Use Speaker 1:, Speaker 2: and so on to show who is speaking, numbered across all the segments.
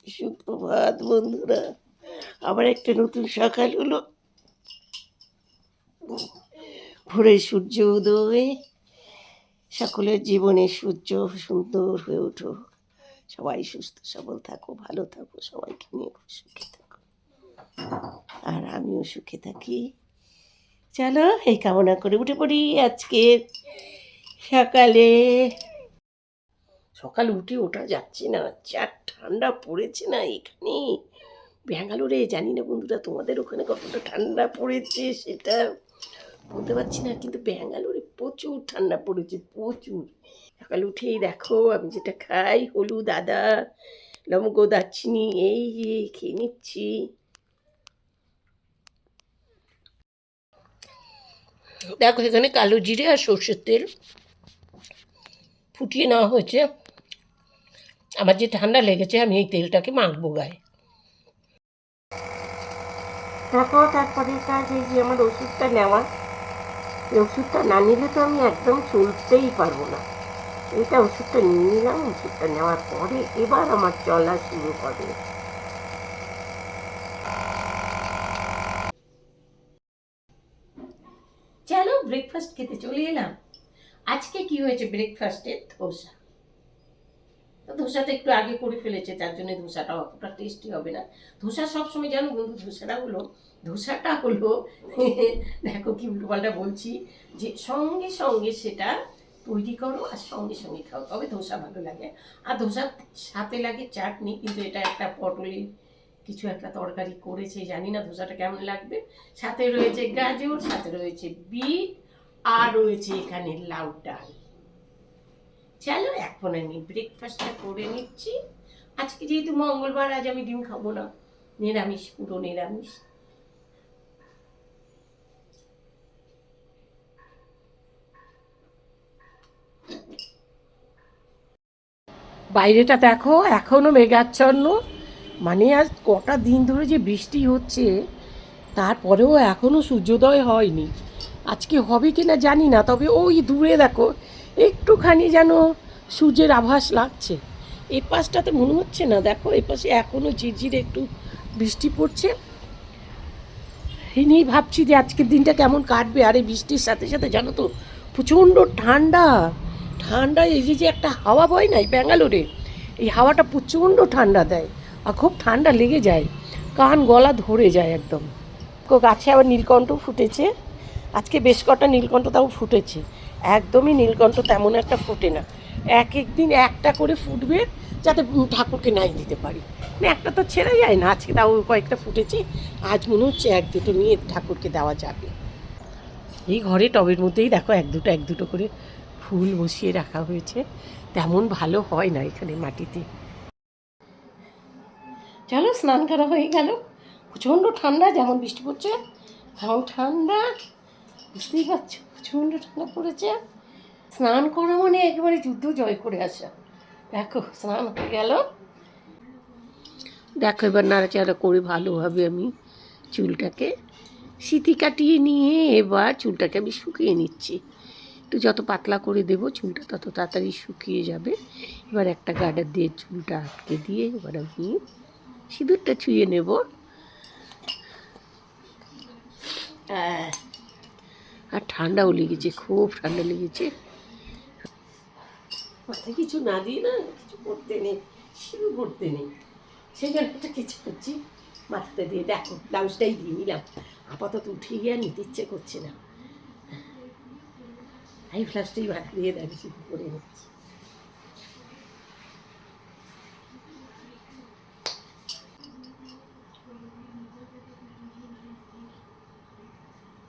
Speaker 1: সুপ্রভাত বন্ধুরা, আবার একটা নতুন সকাল হলো। ভোরে সূর্য উদয়, সকলের জীবনে সূর্য সুন্দর হয়ে উঠুক। সবাই সুস্থ সবল থাকো, ভালো থাকো, সবাইকে নিয়ে সুখে থাকো, আর আমিও সুখে থাকি। চলো এই কামনা করে উঠে পড়ি আজকের সকালে। সকাল উঠে ওঠা যাচ্ছে না, যা ঠান্ডা পড়েছে না এখানে ব্যাঙ্গালোরে। জানি না বন্ধুরা তোমাদের ওখানে কতটা ঠান্ডা পড়েছে সেটা বলতে পারছি না, কিন্তু ব্যাঙ্গালোরে প্রচুর ঠান্ডা পড়েছে, প্রচুর। সকাল উঠেই দেখো আমি যেটা খাই, হলুদ, আদা, লবঙ্গ, দারচিনি, এই খেয়ে নিচ্ছি। দেখো এখানে কালো জিরে আর সর্ষের তেল ফুটিয়ে নেওয়া হয়েছে। আমার যে ঠান্ডা লেগেছে আমি এই তেলটাকে মাখবো গায়ে। দেখো তারপরে কাজ এই যে আমার ওষুধটা নেওয়া। এই ওষুধটা না নিলে তো আমি একদম চলতেই পারবো না। এটা ওষুধটা নিয়ে নিলাম, ওষুধটা নেওয়ার পরে এবার আমার চলা শুরু হবে। চলো ব্রেকফাস্ট খেতে চলে এলাম। আজকে কি হয়েছে ব্রেকফাস্টে? ধোসা। তো ধোসাটা একটু আগে করে ফেলেছে, তার জন্য ধোসাটা অতটা টেস্টি হবে না। ধোসা সবসময় জানো বন্ধু, ধোসাটা হলো দেখো কি উল্টোপাল্টা বলছি, যে সঙ্গে সঙ্গে সেটা তৈরি করো আর সঙ্গে সঙ্গে খাও, তবে ধোসা ভালো লাগে। আর ধোসার সাথে লাগে চাটনি, কিন্তু এটা একটা পটলের কিছু একটা তরকারি করেছে, জানি না ধোসাটা কেমন লাগবে। সাথে রয়েছে গাজর, সাথে রয়েছে বিট, আর রয়েছে এখানে লাউ ডাল। চলো এখন আমি ব্রেকফাস্টটা করে নিচ্ছি। আজকে যেহেতু মঙ্গলবার, আজ আমি ডিম খাবো না, নিরামিষ, পুরো নিরামিষ। বাইরেটা দেখো এখনো মেঘাচ্ছন্ন, মানে আজ কটা দিন ধরে যে বৃষ্টি হচ্ছে, তারপরেও এখনো সূর্যোদয় হয়নি। আজকে হবে কিনা জানি না, তবে ওই দূরে দেখো একটুখানি যেন সূর্যের আভাস লাগছে। এই পাশটাতে মনে হচ্ছে না, দেখো এই পাশে এখনো ঝিরঝিরে একটু বৃষ্টি পড়ছে। এই নিয়েই ভাবছি যে আজকের দিনটা কেমন কাটবে। আর এই বৃষ্টির সাথে সাথে জানো তো প্রচণ্ড ঠান্ডা। ঠান্ডা এই যে একটা হাওয়া বয় না ব্যাঙ্গালোরে, এই হাওয়াটা প্রচণ্ড ঠান্ডা দেয়, আর খুব ঠান্ডা লেগে যায়, কান গলা ধরে যায় একদম। গাছে আবার নীলকণ্ঠ ফুটেছে, আজকে বেশ কটা নীলকণ্ঠ তাও ফুটেছে। একদমই নীলকণ্ঠ তেমন একটা ফোটে না, এক এক দিন একটা করে ফুটবে যাতে ঠাকুরকে নাই দিতে পারি। মানে একটা তো ছেড়ে যায় না, আজকে তাও কয়েকটা ফুটেছে। আজ মনে হচ্ছে এক দুটো নিয়ে ঠাকুরকে দেওয়া যাবে। এই ঘরে টবের মধ্যেই দেখো এক দুটো করে ফুল বসিয়ে রাখা হয়েছে, তেমন ভালো হয় না এখানে মাটিতে। চলো স্নান করা হয়ে গেল। প্রচণ্ড ঠান্ডা, যেমন বৃষ্টি পড়ছে তেমন ঠান্ডা, বুঝতেই পারছো প্রচণ্ড ঠান্ডা পড়েছে। স্নান করা মানে একেবারে যুদ্ধ জয় করে আসা। দেখো স্নান হয়ে গেল, দেখো এবার নাড়াচাড়া করে ভালোভাবে আমি চুলটাকে সিঁথি কাটিয়ে নিয়ে এবার চুলটাকে আমি শুকিয়ে নিচ্ছি। একটু যত পাতলা করে দেবো চুলটা তত তাড়াতাড়ি শুকিয়ে যাবে। এবার একটা গার্ডার দিয়ে চুলটা আটকে দিয়ে এবার আমি সিঁদুরটা ছুঁয়ে নেব। আর ঠান্ডাও লেগেছে, খুব ঠান্ডা লেগেছে। মাথায় কিছু না দিয়ে না কিছু করতে নেই, শুরু করতে নেই, সেই জন্য একটা কিছু করছি মাথাতে দিয়ে। দেখো ব্লাউজটাই দিয়ে নিলাম, আপাতত উঠে গিয়ে নিতে ইচ্ছে করছে না। এই ব্লাউজটাই মাথা দিয়ে দেখি শুরু করে নিচ্ছি।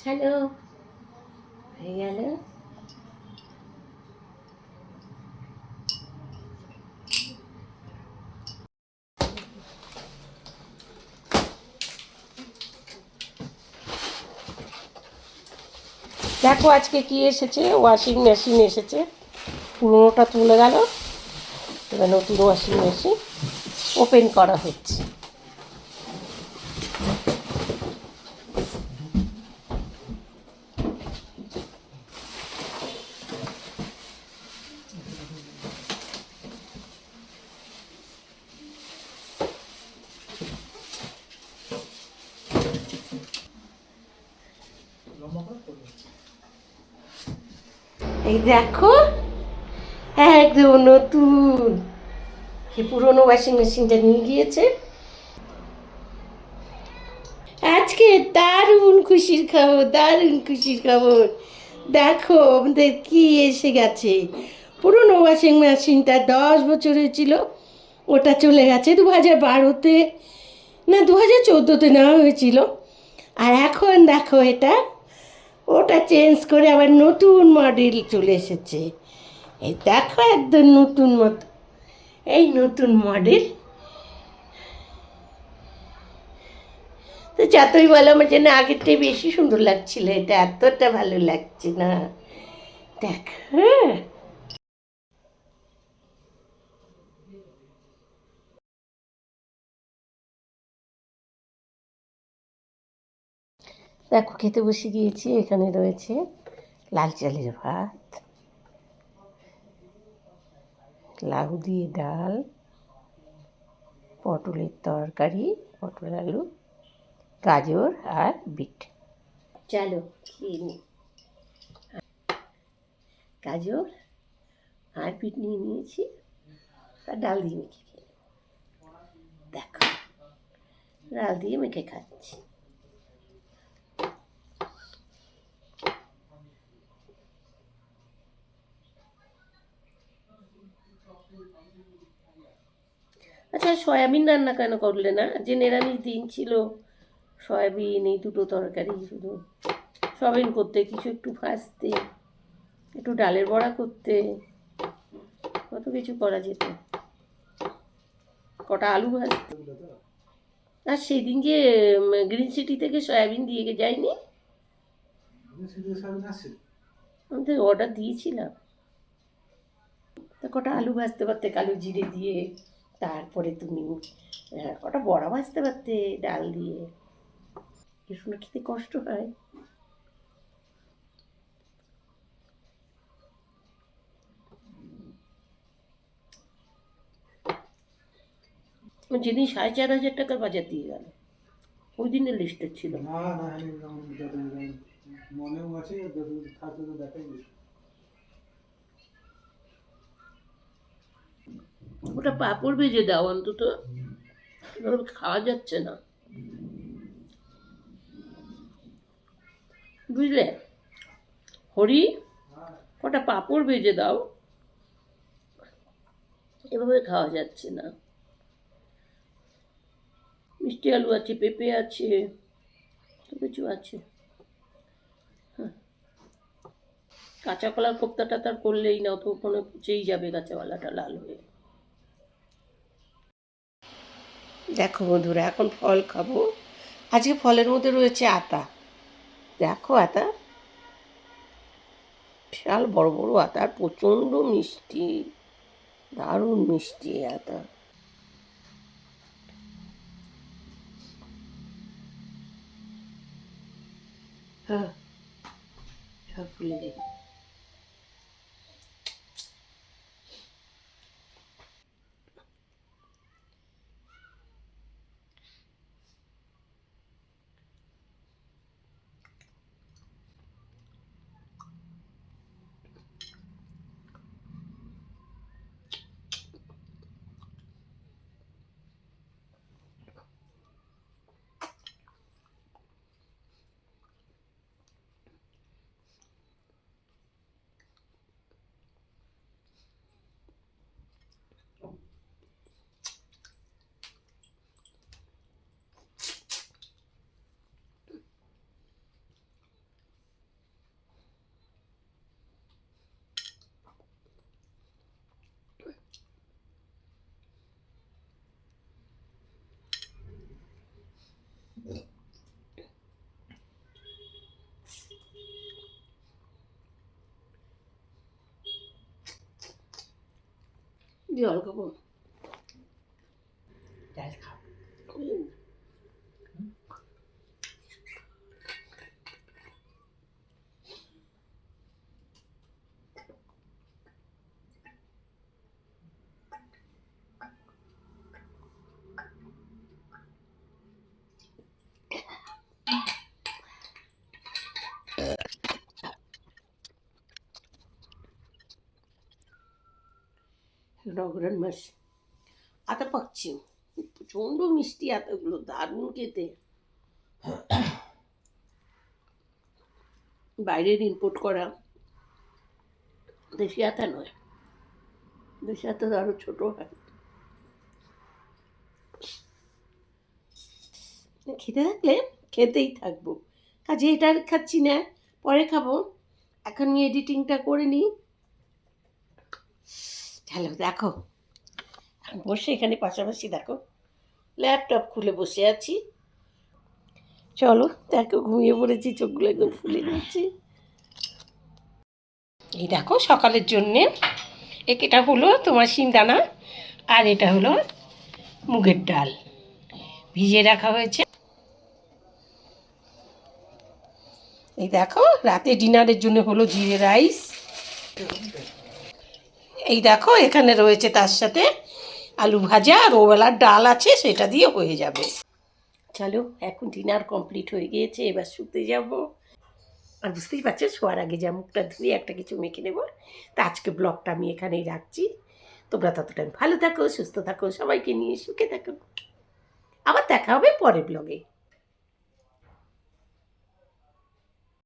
Speaker 1: চলো হয়ে গেল। দেখো আজকে কি এসেছে, ওয়াশিং মেশিন এসেছে। পুরোনোটা তুলে গেল, এবার নতুন ওয়াশিং মেশিন ওপেন করা হচ্ছে। এই দেখো, একদম নতুন। সে পুরোনো ওয়াশিং মেশিনটা নিয়ে গিয়েছে। আজকে দারুণ খুশির খবর, দারুণ খুশির খবর। দেখো আমাদের কি এসে গেছে। পুরোনো ওয়াশিং মেশিনটা 10 বছর হয়েছিল, ওটা চলে গেছে 2012-তে, না 2014-তে নেওয়া হয়েছিল। আর এখন দেখো এটা, ওটা চেঞ্জ করে আবার নতুন মডেল চলে এসেছে। এই দেখো একদম নতুন মতো, এই নতুন মডেল। তো যতই বলো আমার যেন আগেরটাই বেশি সুন্দর লাগছিল, এটা এতটা ভালো লাগছে না। দেখ, হ্যাঁ দেখো খেতে বসে গিয়েছি। এখানে রয়েছে লাল চালের ভাত, লাউ দিয়ে ডাল, পটলের তরকারি, পটল আলু, গাজর আর বিট। চলো খেয়ে নি। গাজর আর বিট নিয়ে নিয়েছি, আর ডাল দিয়ে মেখে খেয়ে, দেখো ডাল দিয়ে মেখে খাচ্ছি। আচ্ছা, সয়াবিন রান্না কেন করলে না? যে নিরামিষ দিন ছিল, সয়াবিন এই দুটো তরকারি শুধু। সয়াবিন করতে, কিছু একটু ভাজতে, একটু ডালের বড়া করতে, কত কিছু করা যেত। কটা আলু ভাজতে। আর সেদিন যে গ্রিন সিটি থেকে সয়াবিন দিয়ে যায়নি, আমি তো অর্ডার দিয়েছিলাম। তা কটা আলু ভাজতে পারতে কালো জিরে দিয়ে, তারপরে তুমি কটা বড়া ভাজতে পারতে ডাল দিয়ে। শুনে খেতে কষ্ট হয়। যেদিন 4,500 টাকার বাজার দিয়ে গেল, ওই দিনের লিস্টে ছিল।
Speaker 2: না না, মনেও আছে, থাকলে তো দেখাই যেত।
Speaker 1: ওটা পাঁপড় ভেজে দাও অন্তত, খাওয়া যাচ্ছে না, বুঝলে হরি? কটা পাঁপড় ভেজে দাও, এভাবে খাওয়া যাচ্ছে না। মিষ্টি আলু আছে, পেঁপে আছে, তো কিছু আছে। হ্যাঁ, কাঁচা কলার কোপ্তাটা তার করলেই না, তো ওখানে পচেই যাবে কাঁচা কলাটা লাল হয়ে। দেখো বন্ধুরা, এখন ফল খাবো। আজকে ফলের মধ্যে রয়েছে আতা। দেখো আতা, বিশাল বড় বড় আতা, আর প্রচণ্ড মিষ্টি, দারুণ মিষ্টি আতা। হ্যাঁ, সব খুলে দেখি। জল খাবো, ডাল খাবো। নগরান মাছ আতা পাচ্ছি, প্রচণ্ড মিষ্টি আতাগুলো, দারুণ খেতে। বাইরের ইম্পোর্ট করা, দেশি আতা নয়, দেশি আতা আরও ছোটো হয়। খেতে থাকলে খেতেই থাকবো, কাজে এটা আর খাচ্ছি না, পরে খাবো। এখন আমি এডিটিংটা করে নিই। হ্যালো, দেখো এখন বসে এখানে পাশাপাশি দেখো ল্যাপটপ খুলে বসে আছি। চলো দেখো, ঘুমিয়ে পড়েছি, চোখগুলো একদম ফুলে যাচ্ছে। এই দেখো সকালের জন্যে এটা হলো তোমার শিংদানা, আর এটা হলো মুগের ডাল ভিজিয়ে রাখা হয়েছে। এই দেখো রাতে ডিনারের জন্য হলো জিরে রাইস। এই দেখো এখানে রয়েছে তার সাথে আলু ভাজা, আর ওবেলার ডাল আছে, সেটা দিয়ে হয়ে যাবে। চলো এখন ডিনার কমপ্লিট হয়ে গিয়েছে, এবার শুতে যাব। আর বুঝতেই পারছো শোয়ার আগে যা মুখটা ধুয়ে একটা কিছু মেখে নেবো। তা আজকে ব্লগটা আমি এখানেই রাখছি। তোমরা ততটাই ভালো থাকো, সুস্থ থাকো, সবাইকে নিয়ে সুখে থাকো। আবার দেখা হবে পরের ব্লগে।